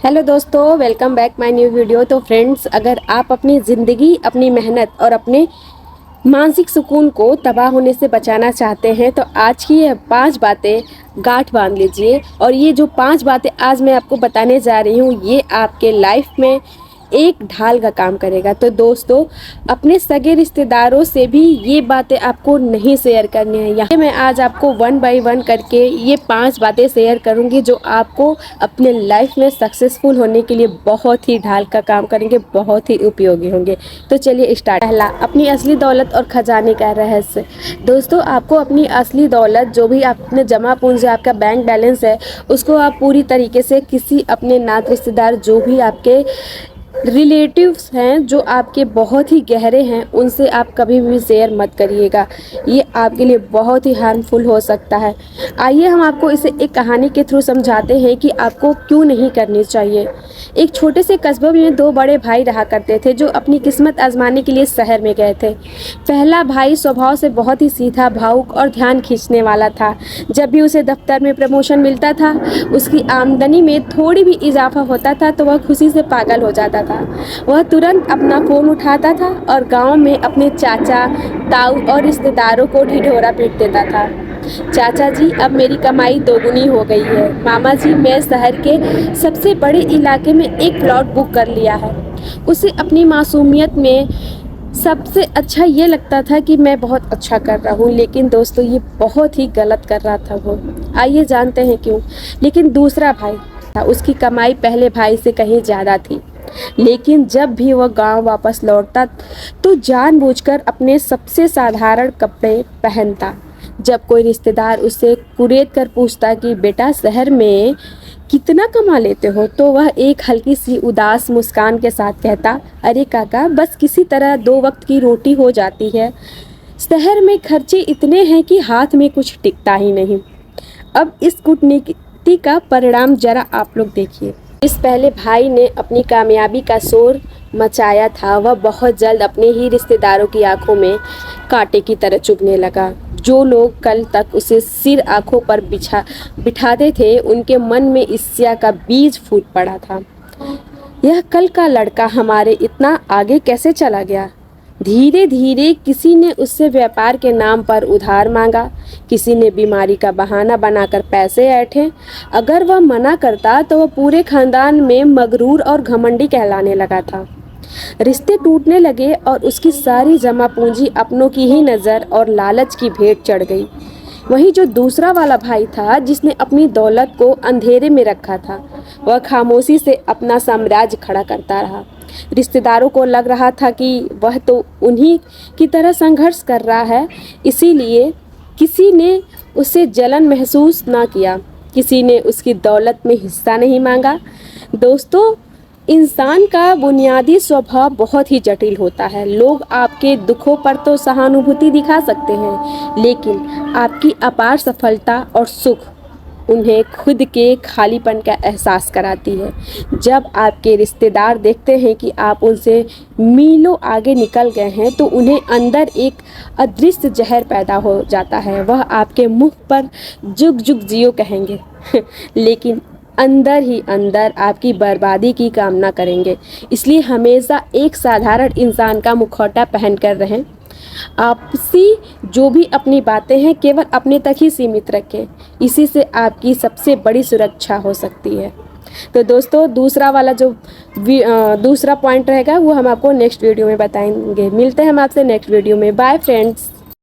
Hello दोस्तों, welcome back my new video. तो friends, अगर आप अपनी ज़िंदगी, अपनी मेहनत और अपने मानसिक सुकून को तबाह होने से बचाना चाहते हैं तो आज की ये 5 बातें गांठ बांध लीजिए। और ये जो 5 बातें आज मैं आपको बताने जा रही हूँ, ये आपके लाइफ में एक ढाल का काम करेगा। तो दोस्तों, अपने सगे रिश्तेदारों से भी ये बातें आपको नहीं शेयर करनी है। यहाँ मैं आज आपको 1 बाय 1 करके ये 5 बातें शेयर करूँगी जो आपको अपने लाइफ में सक्सेसफुल होने के लिए बहुत ही ढाल का काम करेंगे, बहुत ही उपयोगी होंगे। तो चलिए स्टार्ट। पहला, अपनी असली दौलत और खजाने का रहस्य। दोस्तों, आपको अपनी असली दौलत, जो भी आपने जमा पूंजी, आपका बैंक बैलेंस है, उसको आप पूरी तरीके से किसी अपने नात रिश्तेदार, जो भी आपके रिलेटिव्स हैं, जो आपके बहुत ही गहरे हैं, उनसे आप कभी भी शेयर मत करिएगा। ये आपके लिए बहुत ही हार्मफुल हो सकता है। आइए हम आपको इसे एक कहानी के थ्रू समझाते हैं कि आपको क्यों नहीं करनी चाहिए। एक छोटे से कस्बे में 2 बड़े भाई रहा करते थे जो अपनी किस्मत आजमाने के लिए शहर में गए थे। पहला भाई स्वभाव से बहुत ही सीधा, भावुक और ध्यान खींचने वाला था। जब भी उसे दफ्तर में प्रमोशन मिलता था, उसकी आमदनी में थोड़ी भी इजाफा होता था तो वह खुशी से पागल हो जाता था। वह तुरंत अपना फ़ोन उठाता था और गांव में अपने चाचा, ताऊ और रिश्तेदारों को ढिढोरा पीट देता था। चाचा जी, अब मेरी कमाई दोगुनी हो गई है। मामा जी, मैं शहर के सबसे बड़े इलाके में एक प्लॉट बुक कर लिया है। उसे अपनी मासूमियत में सबसे अच्छा ये लगता था कि मैं बहुत अच्छा कर रहा हूँ, लेकिन दोस्तों ये बहुत ही गलत कर रहा था वो। आइए जानते हैं क्यों। लेकिन दूसरा भाई था, उसकी कमाई पहले भाई से कहीं ज़्यादा थी, लेकिन जब भी वह गांव वापस लौटता तो जानबूझकर अपने सबसे साधारण कपड़े पहनता। जब कोई रिश्तेदार उससे कुरेद कर पूछता कि बेटा, शहर में कितना कमा लेते हो, तो वह एक हल्की सी उदास मुस्कान के साथ कहता, अरे काका, बस किसी तरह 2 वक्त की रोटी हो जाती है। शहर में खर्चे इतने हैं कि हाथ में कुछ टिकता ही नहीं। अब इस कूटनीति का परिणाम जरा आप लोग देखिए। इस पहले भाई ने अपनी कामयाबी का शोर मचाया था, वह बहुत जल्द अपने ही रिश्तेदारों की आंखों में कांटे की तरह चुभने लगा। जो लोग कल तक उसे सिर आंखों पर बिठाते थे, उनके मन में ईर्ष्या का बीज फूट पड़ा था। यह कल का लड़का हमारे इतना आगे कैसे चला गया। धीरे धीरे किसी ने उससे व्यापार के नाम पर उधार मांगा, किसी ने बीमारी का बहाना बनाकर पैसे ऐंठे। अगर वह मना करता तो वह पूरे खानदान में मगरूर और घमंडी कहलाने लगा था। रिश्ते टूटने लगे और उसकी सारी जमा पूंजी अपनों की ही नज़र और लालच की भेंट चढ़ गई। वहीं जो दूसरा वाला भाई था, जिसने अपनी दौलत को अंधेरे में रखा था, वह खामोशी से अपना साम्राज्य खड़ा करता रहा। रिश्तेदारों को लग रहा था कि वह तो उन्हीं की तरह संघर्ष कर रहा है, इसीलिए किसी ने उससे जलन महसूस ना किया, किसी ने उसकी दौलत में हिस्सा नहीं मांगा। दोस्तों, इंसान का बुनियादी स्वभाव बहुत ही जटिल होता है। लोग आपके दुखों पर तो सहानुभूति दिखा सकते हैं, लेकिन आपकी अपार सफलता और सुख उन्हें खुद के खालीपन का एहसास कराती है। जब आपके रिश्तेदार देखते हैं कि आप उनसे मीलों आगे निकल गए हैं, तो उन्हें अंदर एक अदृश्य जहर पैदा हो जाता है। वह आपके मुख पर जुग जुग जियो कहेंगे लेकिन अंदर ही अंदर आपकी बर्बादी की कामना करेंगे। इसलिए हमेशा एक साधारण इंसान का मुखौटा पहनकर रहें। आपसी जो भी अपनी बातें हैं, केवल अपने तक ही सीमित रखें। इसी से आपकी सबसे बड़ी सुरक्षा हो सकती है। तो दोस्तों, दूसरा वाला जो दूसरा पॉइंट रहेगा वो हम आपको नेक्स्ट वीडियो में बताएंगे। मिलते हैं हम आपसे नेक्स्ट वीडियो में। Bye friends.